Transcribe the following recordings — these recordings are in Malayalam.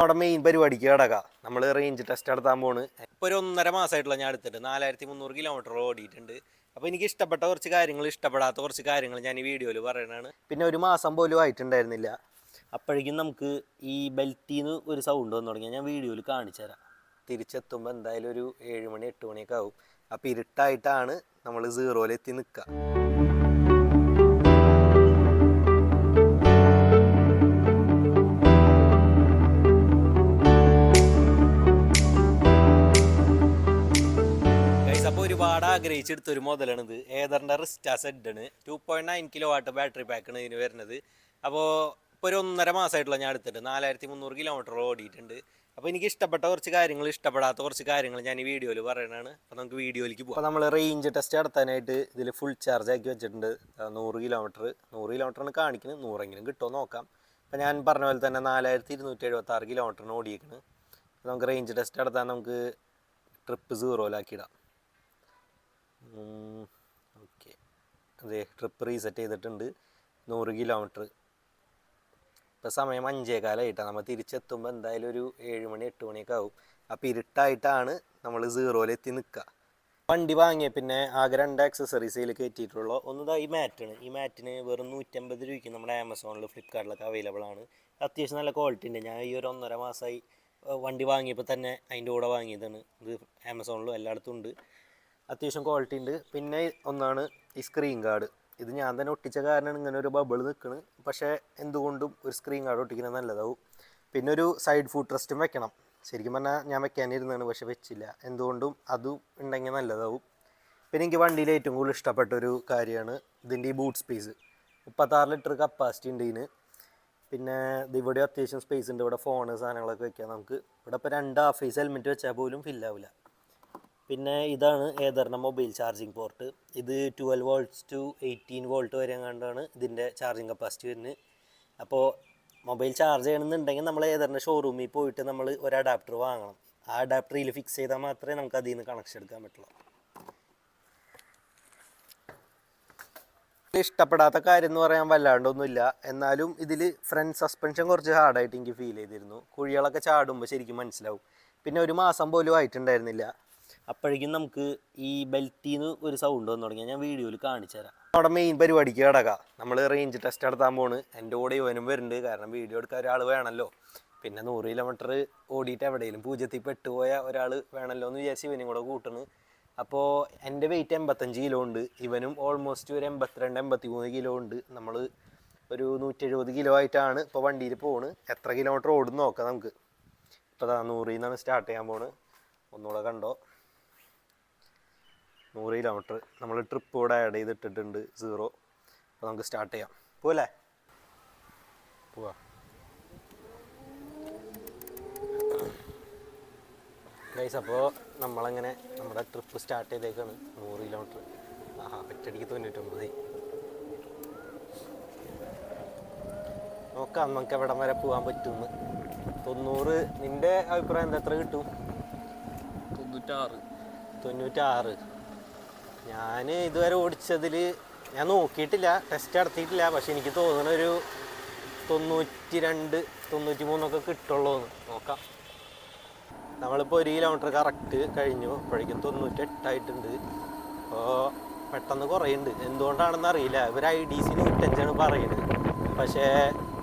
നമ്മുടെ മെയിൻ പരിപാടിക്ക് കിടക്കാം. നമ്മൾ റേഞ്ച് ടെസ്റ്റ് നടത്താൻ പോണ്. ഇപ്പോൾ ഒരു 1.5 മാസമായിട്ടുള്ള ഞാൻ എടുത്തിട്ട് 4300 കിലോമീറ്റർ ഓടിയിട്ടുണ്ട്. അപ്പോൾ എനിക്ക് ഇഷ്ടപ്പെട്ട കുറച്ച് കാര്യങ്ങൾ, ഇഷ്ടപ്പെടാത്ത കുറച്ച് കാര്യങ്ങൾ ഞാൻ ഈ വീഡിയോയിൽ പറയുന്നതാണ്. പിന്നെ ഒരു മാസം പോലും ആയിട്ടുണ്ടായിരുന്നില്ല, അപ്പോഴേക്കും നമുക്ക് ഈ ബെൽറ്റിൽ നിന്ന് ഒരു സൗണ്ട് വന്നു തുടങ്ങി. ഞാൻ വീഡിയോയിൽ കാണിച്ചു തരാം. തിരിച്ചെത്തുമ്പോൾ എന്തായാലും ഒരു 7 മണി 8 മണിയൊക്കെ ആവും. അപ്പോൾ ഇരുട്ടായിട്ടാണ് നമ്മൾ സീറോയിലെത്തി നിൽക്കുക. ഒരുപാട് ആഗ്രഹിച്ചെടുത്തൊരു മുതലാണിത്. ഏതറിൻ്റെ റിസ്റ്റാ സെഡാണ്. 2.9 കിലോ വാട്ട് ബാറ്ററി പാക്കാണ് ഇതിന് വരുന്നത്. അപ്പോൾ ഇപ്പോൾ ഒരു 1.5 മാസമായിട്ടുള്ള ഞാൻ എടുത്തിട്ട് 4300 കിലോമീറ്റർ ഓടിയിട്ടുണ്ട്. അപ്പോൾ എനിക്ക് ഇഷ്ടപ്പെട്ട കുറച്ച് കാര്യങ്ങൾ, ഇഷ്ടപ്പെടാത്ത കുറച്ച് കാര്യങ്ങൾ ഞാൻ ഈ വീഡിയോയിൽ പറയുന്നതാണ്. അപ്പോൾ നമുക്ക് വീഡിയോയിലേക്ക് പോകാം. അപ്പോൾ നമ്മൾ റേഞ്ച് ടെസ്റ്റ് നടത്താനായിട്ട് ഇതിൽ ഫുൾ ചാർജ് ആക്കി വെച്ചിട്ടുണ്ട്. 100 കിലോമീറ്ററാണ് കാണിക്കുന്നത്. 100എങ്കിലും കിട്ടുമോ നോക്കാം. അപ്പോൾ ഞാൻ പറഞ്ഞ പോലെ തന്നെ 4276 കിലോമീറ്ററിന് ഓടിയിരിക്കുന്നത്. നമുക്ക് റേഞ്ച് ടെസ്റ്റ് നടത്താൻ നമുക്ക് ട്രിപ്പ് സീറോയിലാക്കിയിടാം. ഓക്കെ, അതെ, ട്രിപ്പ് റീസെറ്റ് ചെയ്തിട്ടുണ്ട്. 100 കിലോമീറ്റർ. ഇപ്പോൾ സമയം 5:15 നമ്മൾ തിരിച്ചെത്തുമ്പോൾ എന്തായാലും ഒരു 7 മണി 8 മണിയൊക്കെ ആവും. അപ്പോൾ ഇരുട്ടായിട്ടാണ് നമ്മൾ സീറോയിലെത്തി നിൽക്കുക. വണ്ടി വാങ്ങിയ പിന്നെ ആകെ 2 ആക്സസറീസിൽ കയറ്റിയിട്ടുള്ളൂ. ഒന്നത് ഈ മാറ്റാണ്. ഈ മാറ്റിന് വെറും 150 രൂപയ്ക്ക് നമ്മുടെ ആമസോണിൽ, ഫ്ലിപ്കാർട്ടിലൊക്കെ അവൈലബിൾ ആണ്. അത്യാവശ്യം നല്ല ക്വാളിറ്റി ഉണ്ട്. ഞാൻ ഈ ഒരു 1.5 മാസമായി വണ്ടി വാങ്ങിയപ്പോൾ തന്നെ അതിൻ്റെ കൂടെ വാങ്ങിയതാണ്. ഇത് ആമസോണിലും എല്ലായിടത്തും ഉണ്ട്. അത്യാവശ്യം ക്വാളിറ്റി ഉണ്ട്. പിന്നെ ഒന്നാണ് ഈ സ്ക്രീൻ ഗാർഡ്. ഇത് ഞാൻ തന്നെ ഒട്ടിച്ച കാരണമാണ് ഇങ്ങനെ ഒരു ബബിൾ നിൽക്കുന്നത്. പക്ഷേ എന്തുകൊണ്ടും ഒരു സ്ക്രീൻ ഗാർഡ് ഒട്ടിക്കുന്നത് നല്ലതാവും. പിന്നെ ഒരു സൈഡ് ഫുഡ് റെസ്റ്റും വെക്കണം. ശരിക്കും പറഞ്ഞാൽ ഞാൻ വെക്കാനിരുന്നതാണ്, പക്ഷെ വെച്ചില്ല. എന്തുകൊണ്ടും അതും ഉണ്ടെങ്കിൽ നല്ലതാവും. പിന്നെ എനിക്ക് വണ്ടിയിൽ ഏറ്റവും കൂടുതൽ ഇഷ്ടപ്പെട്ടൊരു കാര്യമാണ് ഇതിൻ്റെ ഈ ബൂട്ട് സ്പേസ്. 36 ലിറ്റർ കപ്പാസിറ്റി ഉണ്ട് ഇതിന്. പിന്നെ ഇവിടെ അത്യാവശ്യം സ്പേസ് ഉണ്ട്. ഇവിടെ ഫോണ് സാധനങ്ങളൊക്കെ വെക്കാം നമുക്ക്. ഇവിടെ ഇപ്പോൾ 2 ഹാഫ് ഫേസ് ഹെൽമെറ്റ് വെച്ചാൽ പോലും ഫില്ലാവില്ല. പിന്നെ ഇതാണ് ഏതറിൻ്റെ മൊബൈൽ ചാർജിങ് പോർട്ട്. ഇത് 12 വോൾട്ട്സ് ടു 18 വോൾട്ട് വരെ കണ്ടാണ് ഇതിൻ്റെ ചാർജിങ് കപ്പാസിറ്റി വരുന്നത്. അപ്പോൾ മൊബൈൽ ചാർജ് ചെയ്യണമെന്നുണ്ടെങ്കിൽ നമ്മൾ ഏതറിൻ്റെ ഷോറൂമിൽ പോയിട്ട് നമ്മൾ ഒരു അഡാപ്റ്റർ വാങ്ങണം. ആ അഡാപ്റ്ററിൽ ഫിക്സ് ചെയ്താൽ മാത്രമേ നമുക്ക് അതിൽ നിന്ന് കണക്ഷൻ എടുക്കാൻ പറ്റുള്ളൂ. ഇഷ്ടപ്പെടാത്ത കാര്യം എന്ന് പറയാൻ വല്ലാണ്ടൊന്നുമില്ല. എന്നാലും ഇതിൽ ഫ്രണ്ട് സസ്പെൻഷൻ കുറച്ച് ഹാർഡായിട്ട് എനിക്ക് ഫീൽ ചെയ്തിരുന്നു. കുഴികളൊക്കെ ചാടുമ്പോൾ ശരിക്കും മനസ്സിലാവും. പിന്നെ ഒരു മാസം പോലും ആയിട്ടുണ്ടായിരുന്നില്ല, അപ്പോഴേക്കും നമുക്ക് ഈ ബെൽറ്റിൽ നിന്ന് ഒരു സൗണ്ട് വന്നു തുടങ്ങി. ഞാൻ വീഡിയോയിൽ കാണിച്ചു തരാം. നമ്മുടെ മെയിൻ പരിപാടിക്ക് കിടക്കാം. നമ്മൾ റേഞ്ച് ടെസ്റ്റ് നടത്താൻ പോണ്. എൻ്റെ കൂടെ ഇവനും വരുന്നുണ്ട്. കാരണം വീഡിയോ എടുക്കാൻ ഒരാൾ വേണമല്ലോ. പിന്നെ 100 കിലോമീറ്റർ ഓടിയിട്ട് എവിടെയെങ്കിലും പൂജ്യത്തിൽ പെട്ടുപോയ ഒരാൾ വേണമല്ലോ എന്ന് വിചാരിച്ച് ഇവനും കൂടെ കൂട്ടണ്. അപ്പോൾ എൻ്റെ വെയിറ്റ് 85 കിലോ ഉണ്ട്. ഇവനും ഓൾമോസ്റ്റ് ഒരു 82 83 കിലോ ഉണ്ട്. നമ്മൾ ഒരു 170 കിലോ ആയിട്ടാണ് ഇപ്പോൾ വണ്ടിയിൽ പോണ്. എത്ര കിലോമീറ്റർ ഓടും നോക്കാം നമുക്ക്. ഇപ്പോൾ 100 നിന്നാണ് സ്റ്റാർട്ട് ചെയ്യാൻ പോണ്. ഒന്നുകൂടെ കണ്ടോ, 100 കിലോമീറ്റർ നമ്മൾ ട്രിപ്പ് കൂടെ ആഡ് ചെയ്തിട്ടിട്ടുണ്ട്, സീറോ. അപ്പോൾ നമുക്ക് സ്റ്റാർട്ട് ചെയ്യാം. പോവല്ലേ? പോവാ ഗൈസ്. അപ്പോൾ നമ്മളങ്ങനെ നമ്മുടെ ട്രിപ്പ് സ്റ്റാർട്ട് ചെയ്തേക്കാണ്. 100 കിലോമീറ്റർ. ഒറ്റയടിക്ക് 99. നോക്കാം നമുക്ക് എവിടം വരെ പോകാൻ പറ്റുമെന്ന്. 90. നിൻ്റെ അഭിപ്രായം എന്താ, എത്ര കിട്ടും? 96. ഞാൻ ഇതുവരെ ഓടിച്ചതിൽ ഞാൻ നോക്കിയിട്ടില്ല, ടെസ്റ്റ് നടത്തിയിട്ടില്ല. പക്ഷെ എനിക്ക് തോന്നുന്ന ഒരു 92 93 കിട്ടുള്ളൂ എന്ന് നോക്കാം. നമ്മളിപ്പോൾ 1 കിലോമീറ്റർ കറക്റ്റ് കഴിഞ്ഞു. അപ്പോഴേക്കും 98 ആയിട്ടുണ്ട്. അപ്പോൾ പെട്ടെന്ന് കുറയുന്നുണ്ട്. എന്തുകൊണ്ടാണെന്ന് അറിയില്ല. ഇവർ IDC 105 പറയുന്നത്. പക്ഷേ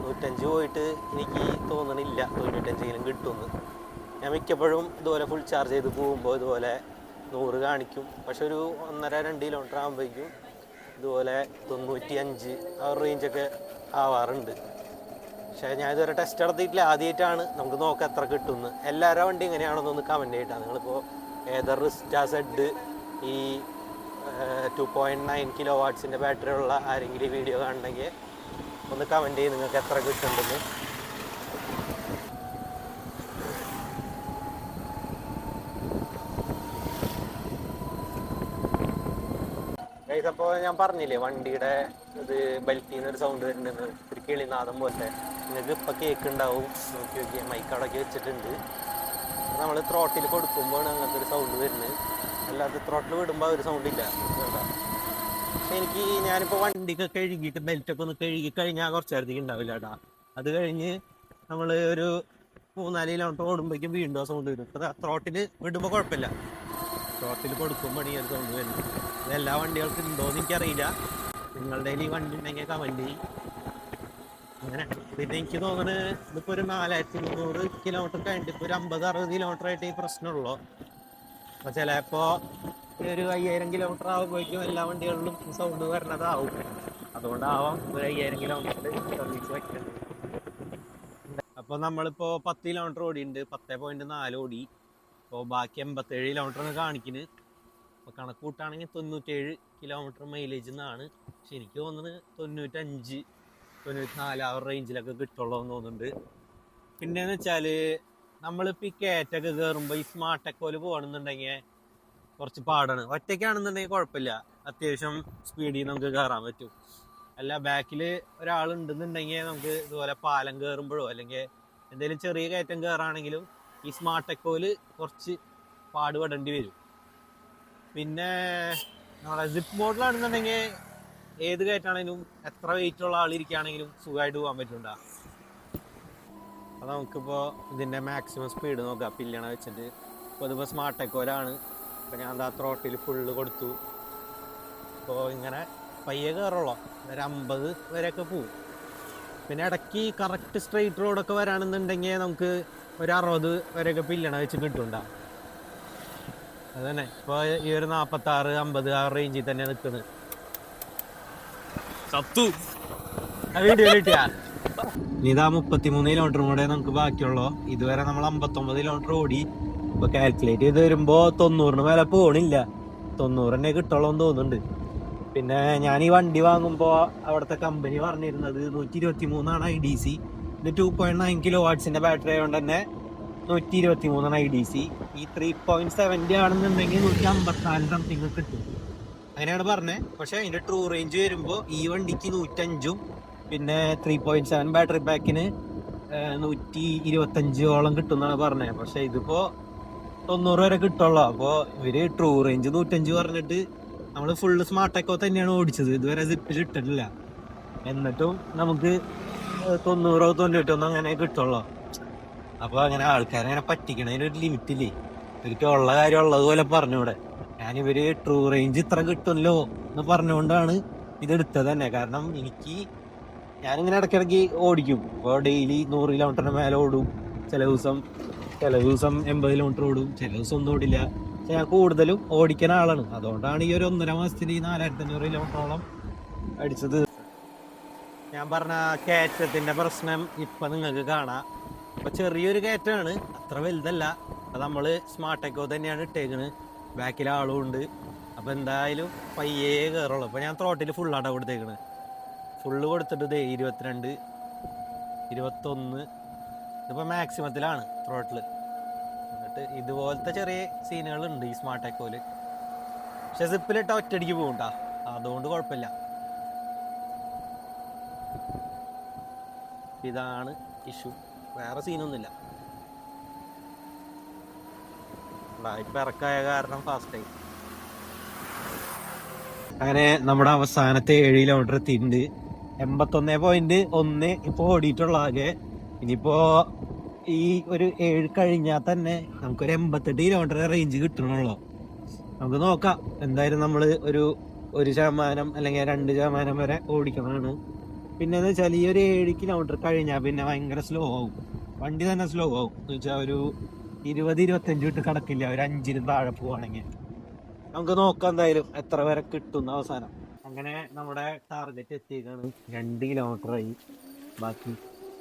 105 പോയിട്ട് എനിക്ക് തോന്നണില്ല 95 കിട്ടുമെന്ന്. ഞാൻ മിക്കപ്പോഴും ഇതുപോലെ ഫുൾ ചാർജ് ചെയ്ത് പോകുമ്പോൾ ഇതുപോലെ 100 കാണിക്കും. പക്ഷെ ഒരു 1.5-2 കിലോമീറ്റർ ആകുമ്പോഴേക്കും ഇതുപോലെ 95 ആ റേഞ്ചൊക്കെ ആവാറുണ്ട്. പക്ഷേ ഞാൻ ഇതുവരെ ടെസ്റ്റ് നടത്തിയിട്ടില്ല, ആദ്യമായിട്ടാണ്. നമുക്ക് നോക്കാം എത്ര കിട്ടുമെന്ന്. എല്ലാവരുടെ വണ്ടി എങ്ങനെയാണെന്നൊന്ന് കമൻറ്റ് ചെയ്തിട്ടാണ്. നിങ്ങളിപ്പോൾ ഏതർ റിസ്റ്റാ സെഡ് ഈ 2.9 കിലോ വാട്ട്സിൻ്റെ ബാറ്ററി ഉള്ള ആരെങ്കിലും ഈ വീഡിയോ കാണണമെങ്കിൽ ഒന്ന് കമൻറ്റ് ചെയ്ത് നിങ്ങൾക്ക് എത്ര കിട്ടുന്നുണ്ടെന്ന്. അപ്പോൾ ഞാൻ പറഞ്ഞില്ലേ വണ്ടിയുടെ ഇത് ബെൽറ്റിൽ നിന്നൊരു സൗണ്ട് വരുന്നുണ്ടെന്ന്, ഒരു കിളിനാദം പോലെ. നിങ്ങൾക്ക് ഇപ്പോൾ കേക്ക് ഉണ്ടാവും. നോക്കി നോക്കിയ മൈക്ക് അവിടെയൊക്കെ വെച്ചിട്ടുണ്ട്. നമ്മൾ ത്രോട്ടിൽ കൊടുക്കുമ്പോഴാണ് അങ്ങനത്തെ ഒരു സൗണ്ട് വരുന്നത്. അല്ലാതെ ത്രോട്ടിൽ വിടുമ്പോൾ ഒരു സൗണ്ട് ഇല്ല. പക്ഷെ എനിക്ക് ഞാനിപ്പോൾ വണ്ടിയൊക്കെ കഴുകിയിട്ട് ബെൽറ്റൊക്കെ ഒന്ന് കഴുകി കഴിഞ്ഞാൽ കുറച്ച് നേരത്തേക്ക് ഉണ്ടാവില്ല കേട്ടോ. അത് കഴിഞ്ഞ് നമ്മൾ ഒരു 3-4 കിലോമീറ്റർ ഓടുമ്പോഴേക്കും വീണ്ടും ആ സൗണ്ട് വരും. ഇപ്പൊ ത്രോട്ടിൽ വിടുമ്പോൾ കുഴപ്പമില്ല, ത്രോട്ടിൽ കൊടുക്കുമ്പോൾ ഈ ഒരു സൗണ്ട് വരുന്നത്. ഇത് എല്ലാ വണ്ടികൾക്കും ഉണ്ടോയെന്ന് എനിക്കറിയില്ല. നിങ്ങളുടെ ഈ വണ്ടി ഉണ്ടെങ്കിൽ കമന്റ് ചെയ്യും. അങ്ങനെ പിന്നെ എനിക്ക് തോന്നുന്നത് ഇതിപ്പോൾ ഒരു 4300 കിലോമീറ്റർ കഴിഞ്ഞിട്ട് ഇപ്പോൾ ഒരു 50-60 കിലോമീറ്റർ ആയിട്ട് ഈ പ്രശ്നമുള്ളൂ. അപ്പോൾ ചിലപ്പോൾ ഒരു 5000 കിലോമീറ്റർ ആകുമ്പോഴേക്കും എല്ലാ വണ്ടികളിലും സൗണ്ട് വരണതാവും. അതുകൊണ്ടാവാം ഒരു 5000 കിലോമീറ്റർ സർവീസ് വയ്ക്കുന്നത്. അപ്പോൾ നമ്മളിപ്പോൾ 10 കിലോമീറ്റർ ഓടിയുണ്ട്, 10.4 ഓടി. അപ്പോൾ ബാക്കി 87 കിലോമീറ്റർ കാണിക്കുന്നത്. അപ്പോൾ കണക്ക് കൂട്ടാണെങ്കിൽ 97 കിലോമീറ്റർ മൈലേജ് എന്നാണ്. പക്ഷെ എനിക്ക് തോന്നുന്നത് 95-94 ആ റേഞ്ചിലൊക്കെ കിട്ടുള്ളൂ എന്ന് തോന്നുന്നുണ്ട്. പിന്നെയെന്ന് വെച്ചാൽ നമ്മളിപ്പോൾ ഈ കയറ്റൊക്കെ കയറുമ്പോൾ ഈ സ്മാർട്ട് എക്കോയിൽ പോകണമെന്നുണ്ടെങ്കിൽ കുറച്ച് പാടാണ്. ഒറ്റയ്ക്കാണെന്നുണ്ടെങ്കിൽ കുഴപ്പമില്ല, അത്യാവശ്യം സ്പീഡിൽ നമുക്ക് കയറാൻ പറ്റും. അല്ല ബാക്കിൽ ഒരാളുണ്ടെന്നുണ്ടെങ്കിൽ നമുക്ക് ഇതുപോലെ പാലം കയറുമ്പോഴോ അല്ലെങ്കിൽ എന്തെങ്കിലും ചെറിയ കയറ്റം കയറുകയാണെങ്കിലും ഈ സ്മാർട്ട് എക്കോയിൽ കുറച്ച് പാടുപെടേണ്ടി വരും. പിന്നെ നമ്മളെ സിപ്പ് മോഡിലാണെന്നുണ്ടെങ്കിൽ ഏത് കയറ്റാണെങ്കിലും എത്ര വെയിറ്റ് ഉള്ള ആളിരിക്കുകയാണെങ്കിലും സുഖമായിട്ട് പോകാൻ പറ്റുന്നുണ്ടാ. അപ്പോൾ നമുക്കിപ്പോൾ ഇതിൻ്റെ മാക്സിമം സ്പീഡ് നോക്കാം പില്ലണ വെച്ചിട്ട്. ഇപ്പോൾ ഇതിപ്പോൾ സ്മാർട്ട് എക്കോയിലാണ്. അപ്പോൾ ഞാൻ എന്താ ത്രോട്ടിൽ ഫുള്ള് കൊടുത്തു. അപ്പോൾ ഇങ്ങനെ പയ്യെ കയറുള്ളൂ, ഒരു 50 വരെയൊക്കെ പോവും. പിന്നെ ഇടയ്ക്ക് കറക്റ്റ് സ്ട്രെയിറ്റ് റോഡൊക്കെ വരാണെന്നുണ്ടെങ്കിൽ നമുക്ക് ഒരു 60 വരെയൊക്കെ പില്ലണ വെച്ച് കിട്ടുന്നുണ്ടാവും. അത് തന്നെ ഇപ്പോൾ ഈ ഒരു 46-50 ആ റേഞ്ചിൽ തന്നെ നിൽക്കുന്നത്. വീഡിയോ കിട്ടിയാ ഇതാ 33 കിലോമീറ്ററും കൂടെ നമുക്ക് ബാക്കിയുള്ളൂ. ഇതുവരെ നമ്മൾ 59 കിലോമീറ്റർ ഓടി. ഇപ്പൊ കാൽക്കുലേറ്റ് ചെയ്ത് വരുമ്പോ 90-ന് മേലെ പോണില്ല, 90 തന്നെ കിട്ടുള്ളൂ എന്ന് തോന്നുന്നുണ്ട്. പിന്നെ ഞാൻ ഈ വണ്ടി വാങ്ങുമ്പോൾ അവിടുത്തെ കമ്പനി പറഞ്ഞിരുന്നത് 123 IDC. ഇത് 2.9 kW ബാറ്ററി ആയതുകൊണ്ട് തന്നെ 123 IDC. ഈ 3.70 ആണെന്നുണ്ടെങ്കിൽ 154 സംതിങ് കിട്ടും, അങ്ങനെയാണ് പറഞ്ഞത്. പക്ഷെ അതിന്റെ ട്രൂ റേഞ്ച് വരുമ്പോൾ ഈ വണ്ടിക്ക് 105-ഉം പിന്നെ 3.7 ബാറ്ററി പാക്കിന് 125ഓളം കിട്ടും എന്നാണ് പറഞ്ഞത്. പക്ഷെ ഇതിപ്പോ 90 വരെ കിട്ടുള്ളൂ. അപ്പോൾ ഇവര് ട്രൂ റേഞ്ച് 105 പറഞ്ഞിട്ട് നമ്മൾ ഫുള്ള് സ്മാർട്ട് എക്കോ തന്നെയാണ് ഓടിച്ചത്, ഇതുവരെ സിപ്പിൽ ഇട്ടിട്ടില്ല. എന്നിട്ടും നമുക്ക് 90-91 അങ്ങനെ കിട്ടുള്ളൂ. അപ്പോൾ അങ്ങനെ ആൾക്കാരങ്ങനെ പറ്റിക്കണതിനൊരു ലിമിറ്റില്ലേ. ഒരിക്കലും ഉള്ള കാര്യം ഉള്ളതുപോലെ പറഞ്ഞൂടെ. ഞാനിവര് ട്രൂ റേഞ്ച് ഇത്ര കിട്ടുമല്ലോ എന്ന് പറഞ്ഞുകൊണ്ടാണ് ഇതെടുത്തത് തന്നെ. കാരണം ഞാനിങ്ങനെ ഇടയ്ക്കിടയ്ക്ക് ഓടിക്കും. ഇപ്പോൾ ഡെയിലി 100 കിലോമീറ്ററിന് മേലെ ഓടും. ചില ദിവസം 80 കിലോമീറ്റർ ഓടും, ചില ദിവസം ഒന്നും ഓടില്ല. പക്ഷെ ഞാൻ കൂടുതലും ഓടിക്കുന്ന ആളാണ്. അതുകൊണ്ടാണ് ഈ ഒരു 1.5 മാസത്തിൽ 4500 കിലോമീറ്ററോളം അടിച്ചത്. ഞാൻ പറഞ്ഞ കയറ്റത്തിന്റെ പ്രശ്നം ഇപ്പൊ നിങ്ങൾക്ക് കാണാം. ഇപ്പൊ ചെറിയൊരു കയറ്റമാണ്, അത്ര വലുതല്ല. അത് നമ്മള് സ്മാർട്ട് എക്കോ തന്നെയാണ് ഇട്ടേക്കണ്, ബാക്കിൽ ആളും ഉണ്ട്. അപ്പൊ എന്തായാലും പയ്യേ കയറുള്ളൂ. അപ്പൊ ഞാൻ ത്രോട്ടിൽ ഫുള്ളാണ് കൊടുത്തേക്കണ്. ഫുള്ള് കൊടുത്തിട്ട് 22, 21 ഇതിപ്പോ മാക്സിമത്തിലാണ് ത്രോട്ടില്. എന്നിട്ട് ഇതുപോലത്തെ ചെറിയ സീനുകളുണ്ട് ഈ സ്മാർട്ട് എക്കോയില്. പക്ഷെ സിപ്പിലിട്ട ഒറ്റയടിക്ക് പോകണ്ടാ, അതുകൊണ്ട് കുഴപ്പമില്ല. ഇതാണ് ഇഷ്യൂ, വേറെ സീനൊന്നുമില്ല. ഇപ്പൊ ഇറക്കായ കാരണം ഫാസ്റ്റായി. അങ്ങനെ നമ്മുടെ അവസാനത്തെ 7 കിലോമീറ്റർ എത്തിയിട്ടുണ്ട്. 81.1 ഇപ്പൊ ഓടിയിട്ടുള്ള ആകെ. ഇനിയിപ്പോ ഈ ഒരു 7 കഴിഞ്ഞാൽ തന്നെ നമുക്കൊരു 88 കിലോമീറ്റർ റേഞ്ച് കിട്ടണുള്ളൂ. നമുക്ക് നോക്കാം. എന്തായാലും നമ്മൾ ഒരു 1% അല്ലെങ്കിൽ 2% വരെ ഓടിക്കണമാണ്. പിന്നെന്ന് വെച്ചാൽ ഈ ഒരു 7 കിലോമീറ്റർ കഴിഞ്ഞാൽ പിന്നെ ഭയങ്കര സ്ലോ ആവും, വണ്ടി തന്നെ സ്ലോ ആവും. എന്ന് വെച്ചാൽ ഒരു 20-25 ഇട്ട് കടക്കില്ല, ഒരു 5-ന് താഴെ പോവാണെങ്കിൽ. നമുക്ക് നോക്കാം എന്തായാലും എത്ര വരെ കിട്ടുന്ന അവസാനം. അങ്ങനെ നമ്മുടെ ടാർഗറ്റ് എത്തിയേക്കാണ്. 2 കിലോമീറ്റർ ആയി ബാക്കി.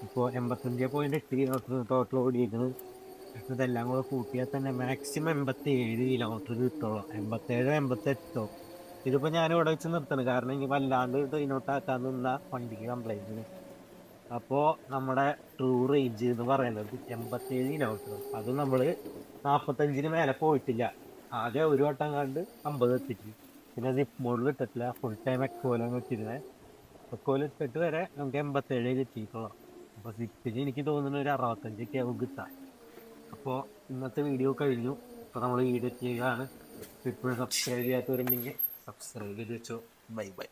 ഇപ്പോൾ 85.8 കിലോമീറ്റർ ടോട്ടൽ ഓടിയേക്കുന്നത്. ഇതെല്ലാം കൂടെ കൂട്ടിയാൽ തന്നെ മാക്സിമം 87 കിലോമീറ്റർ കിട്ടുള്ളൂ. 87-88. ഇതിപ്പോൾ ഞാനിവിടെ വെച്ച് നിർത്തണം, കാരണം ഇനി വല്ലാണ്ട് ഇതിനോട്ടാക്കാൻ നിന്ന വണ്ടിക്ക് കംപ്ലൈൻറ്റിന്. അപ്പോൾ നമ്മുടെ ട്രൂ റേഞ്ച് എന്ന് പറയുന്നത് 87 കിലോമീറ്റർ. അത് നമ്മൾ 45-ന് മേലെ പോയിട്ടില്ല. ആകെ ഒരു വട്ടം കണ്ട് 50 എത്തിച്ചു. പിന്നെ സിപ്പ് മോഡിൽ ഇട്ടിട്ടില്ല, ഫുൾ ടൈം എക്കോയിലാണ് വെച്ചിരുന്നത്. എക്കോയിൽ ഇട്ടിട്ട് വരെ നമുക്ക് 87 എത്തിയിട്ടുള്ളൂ. അപ്പോൾ സിപ്പിന് എനിക്ക് തോന്നുന്നു ഒരു 65 ആവും കിട്ടാൻ. അപ്പോൾ ഇന്നത്തെ വീഡിയോ കഴിഞ്ഞു. ഇപ്പോൾ നമ്മൾ വീഡിയോ ചെയ്യുകയാണ്. ഇപ്പോൾ സബ്സ്ക്രൈബ് ചെയ്യാത്തവരുണ്ടെങ്കിൽ സബ്സ്ക്രൈബ് ചെയ്ത് വെച്ചോ. Bye bye.